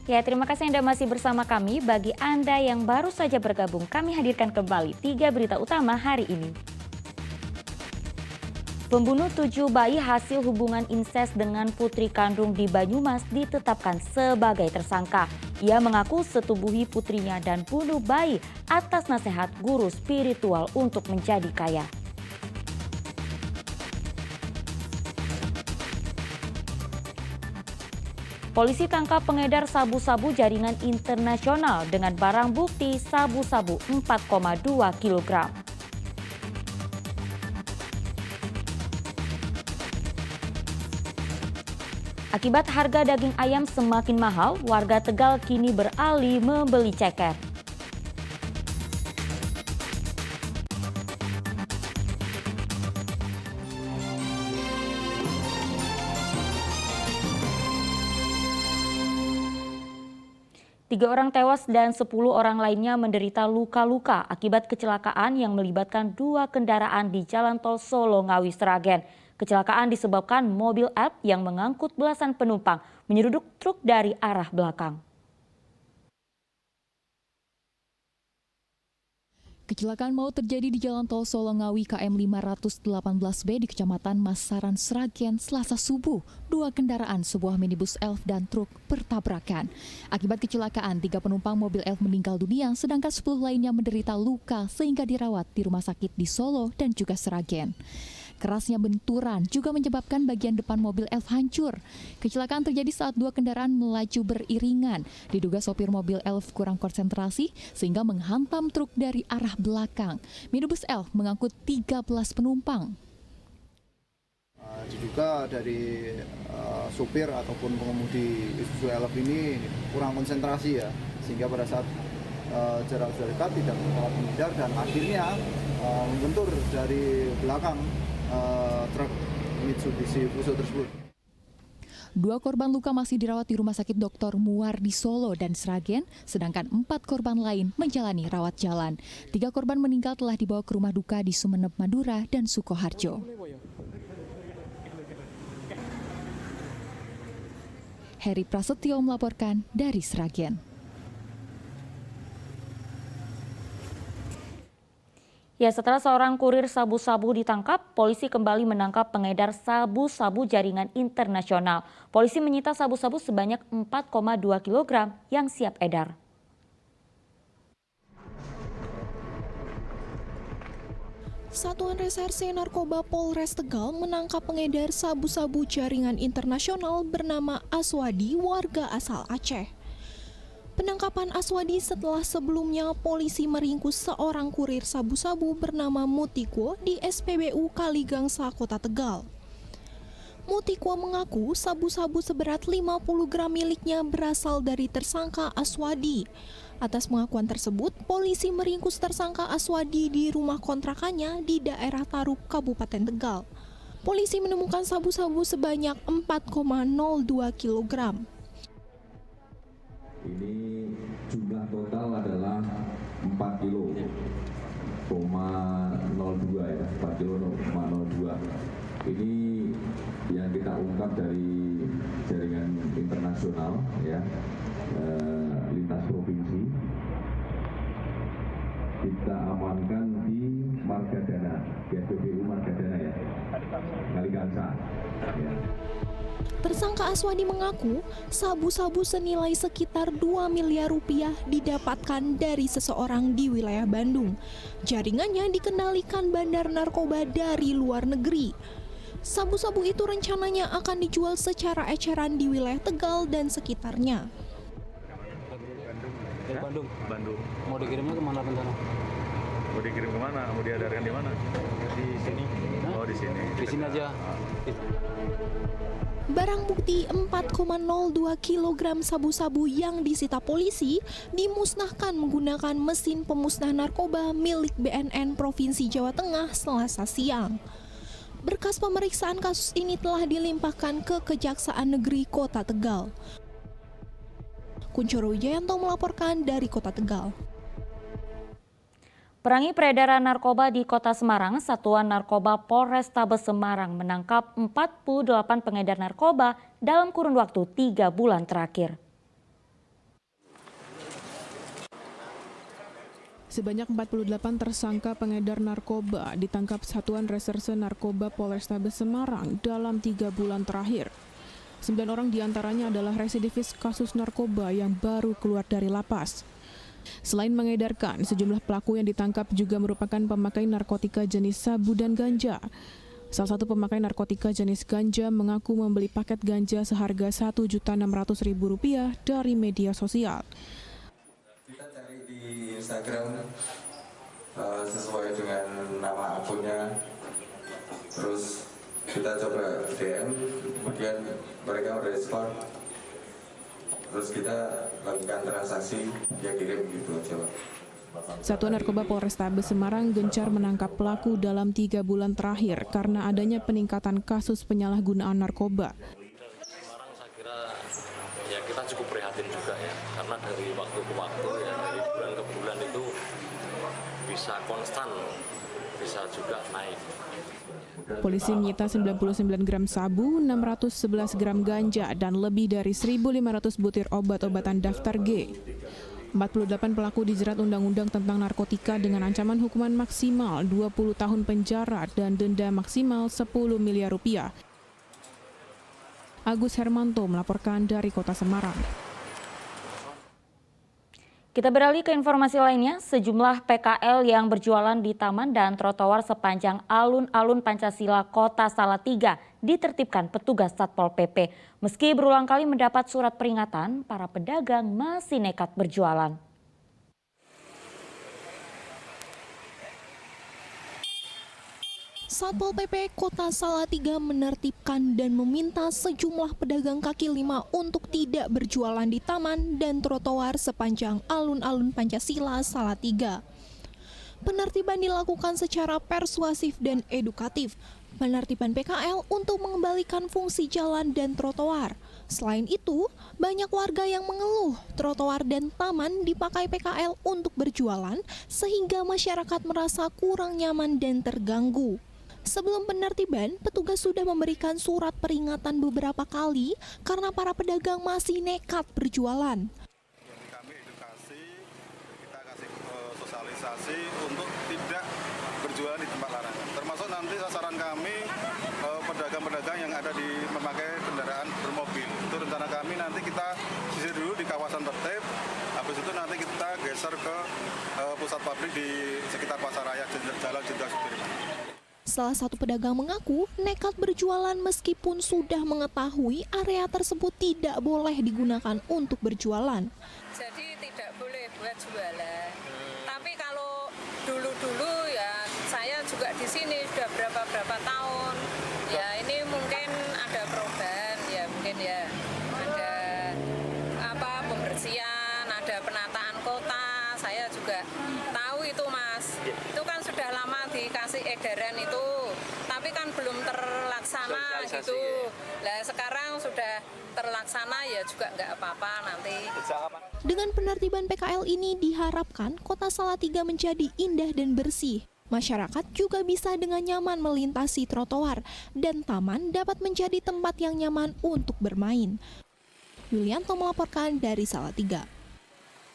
Ya, terima kasih Anda masih bersama kami. Bagi Anda yang baru saja bergabung, kami hadirkan kembali 3 berita utama hari ini. Pembunuh 7 bayi hasil hubungan insest dengan putri kandung di Banyumas ditetapkan sebagai tersangka. Ia mengaku setubuhi putrinya dan bunuh bayi atas nasihat guru spiritual untuk menjadi kaya. Polisi tangkap pengedar sabu-sabu jaringan internasional dengan barang bukti sabu-sabu 4,2 kg. Akibat harga daging ayam semakin mahal, warga Tegal kini beralih membeli ceker. Tiga orang tewas dan 10 orang lainnya menderita luka-luka akibat kecelakaan yang melibatkan 2 kendaraan di Jalan Tol Solo Ngawi Sragen. Kecelakaan disebabkan mobil Elf yang mengangkut belasan penumpang menyeruduk truk dari arah belakang. Kecelakaan maut terjadi di Jalan Tol Solo Ngawi KM 518B di Kecamatan Masaran, Sragen, Selasa subuh. 2 kendaraan, sebuah minibus Elf dan truk bertabrakan. Akibat kecelakaan, 3 penumpang mobil Elf meninggal dunia, sedangkan 10 lainnya menderita luka sehingga dirawat di rumah sakit di Solo dan juga Sragen. Kerasnya benturan juga menyebabkan bagian depan mobil Elf hancur. Kecelakaan terjadi saat 2 kendaraan melaju beriringan. Diduga sopir mobil Elf kurang konsentrasi sehingga menghantam truk dari arah belakang. Minibus Elf mengangkut 13 penumpang. Diduga dari supir ataupun pengemudi Isuzu Elf ini kurang konsentrasi ya, sehingga pada saat jarak sudah dekat tidak dapat menghindar dan akhirnya membentur dari belakang truk Mitsubishi Fuso tersebut. 2 korban luka masih dirawat di Rumah Sakit Dr. Muar di Solo dan Sragen, sedangkan 4 korban lain menjalani rawat jalan. 3 korban meninggal telah dibawa ke rumah duka di Sumeneb, Madura dan Sukoharjo. Heri Prasetyo melaporkan dari Sragen. Ya, setelah seorang kurir sabu-sabu ditangkap, polisi kembali menangkap pengedar sabu-sabu jaringan internasional. Polisi menyita sabu-sabu sebanyak 4,2 kg yang siap edar. Satuan Reserse Narkoba Polres Tegal menangkap pengedar sabu-sabu jaringan internasional bernama Aswadi, warga asal Aceh. Penangkapan Aswadi setelah sebelumnya polisi meringkus seorang kurir sabu-sabu bernama Mutiko di SPBU Kaligangsa, Kota Tegal. Mutiko mengaku sabu-sabu seberat 50 gram miliknya berasal dari tersangka Aswadi. Atas pengakuan tersebut, polisi meringkus tersangka Aswadi di rumah kontrakannya di daerah Taruk, Kabupaten Tegal. Polisi menemukan sabu-sabu sebanyak 4,02 kg. Ini jumlah total adalah 4 kilo, 0,02 ya, 4 kilo 0,02. Ini yang kita ungkap dari jaringan internasional ya, lintas provinsi. Kita amankan di Margadana, di SPBU Margadana ya, Kaligangsa. Ya. Tersangka Aswadi mengaku sabu-sabu senilai sekitar 2 miliar rupiah didapatkan dari seseorang di wilayah Bandung. Jaringannya dikendalikan bandar narkoba dari luar negeri. Sabu-sabu itu rencananya akan dijual secara eceran di wilayah Tegal dan sekitarnya. Dari Bandung. Bandung. Mau dikirimnya kemana rencana? Mau dikirim kemana? Mau diedarkan di mana? Di sini. Oh, di sini. Di sini aja. Barang bukti 4,02 kg sabu-sabu yang disita polisi dimusnahkan menggunakan mesin pemusnah narkoba milik BNN Provinsi Jawa Tengah Selasa siang. Berkas pemeriksaan kasus ini telah dilimpahkan ke Kejaksaan Negeri Kota Tegal. Kuncoro Wijayanto melaporkan dari Kota Tegal. Perangi peredaran narkoba di Kota Semarang, Satuan Narkoba Polrestabes Semarang menangkap 48 pengedar narkoba dalam kurun waktu 3 bulan terakhir. Sebanyak 48 tersangka pengedar narkoba ditangkap Satuan Reserse Narkoba Polrestabes Semarang dalam 3 bulan terakhir. 9 orang diantaranya adalah residivis kasus narkoba yang baru keluar dari lapas. Selain mengedarkan, sejumlah pelaku yang ditangkap juga merupakan pemakai narkotika jenis sabu dan ganja. Salah satu pemakai narkotika jenis ganja mengaku membeli paket ganja seharga Rp1.600.000 dari media sosial. Kita cari di Instagram sesuai dengan nama akunnya, terus kita coba DM, kemudian mereka merespon, terus kita lakukan transaksi, dia kirim gitu aja. Satuan Narkoba Polrestabes Semarang gencar menangkap pelaku dalam 3 bulan terakhir karena adanya peningkatan kasus penyalahgunaan narkoba. Semarang saya kira ya kita cukup prihatin juga ya, karena dari waktu ke waktu ya, dari bulan ke bulan itu bisa konstan, bisa juga naik. Polisi menyita 99 gram sabu, 611 gram ganja, dan lebih dari 1.500 butir obat-obatan daftar G. 48 pelaku dijerat Undang-Undang tentang narkotika dengan ancaman hukuman maksimal 20 tahun penjara dan denda maksimal 10 miliar rupiah. Agus Hermanto melaporkan dari Kota Semarang. Kita beralih ke informasi lainnya, sejumlah PKL yang berjualan di taman dan trotoar sepanjang alun-alun Pancasila Kota Salatiga ditertibkan petugas Satpol PP. Meski berulang kali mendapat surat peringatan, para pedagang masih nekat berjualan. Satpol PP Kota Salatiga menertibkan dan meminta sejumlah pedagang kaki lima untuk tidak berjualan di taman dan trotoar sepanjang alun-alun Pancasila Salatiga. Penertiban dilakukan secara persuasif dan edukatif. Penertiban PKL untuk mengembalikan fungsi jalan dan trotoar. Selain itu, banyak warga yang mengeluh trotoar dan taman dipakai PKL untuk berjualan sehingga masyarakat merasa kurang nyaman dan terganggu. Sebelum penertiban, petugas sudah memberikan surat peringatan beberapa kali karena para pedagang masih nekat berjualan. Kami edukasi, kita kasih sosialisasi untuk tidak berjualan di tempat larangan. Termasuk nanti sasaran kami pedagang-pedagang yang ada di memakai kendaraan bermobil. Itu rencana kami nanti kita sisir dulu di kawasan tertib. Habis itu nanti kita geser ke pusat pabrik di sekitar Pasar Raya Jalan Jenderal Sudirman. Salah satu pedagang mengaku nekat berjualan meskipun sudah mengetahui area tersebut tidak boleh digunakan untuk berjualan. Jadi tidak boleh buat jualan. Tapi kalau dulu-dulu ya saya juga di sini sudah berapa tahun. Ya ini mungkin ada perubahan ya, mungkin ya ada pembersihan, ada penataan kota. Saya juga tahu itu Mas. Itu kan sudah lama dikasih edaran itu, tapi kan belum terlaksana gitu. Nah sekarang sudah terlaksana ya juga nggak apa-apa nanti. Dengan penertiban PKL ini diharapkan Kota Salatiga menjadi indah dan bersih. Masyarakat juga bisa dengan nyaman melintasi trotoar dan taman dapat menjadi tempat yang nyaman untuk bermain. Yulianto melaporkan dari Salatiga.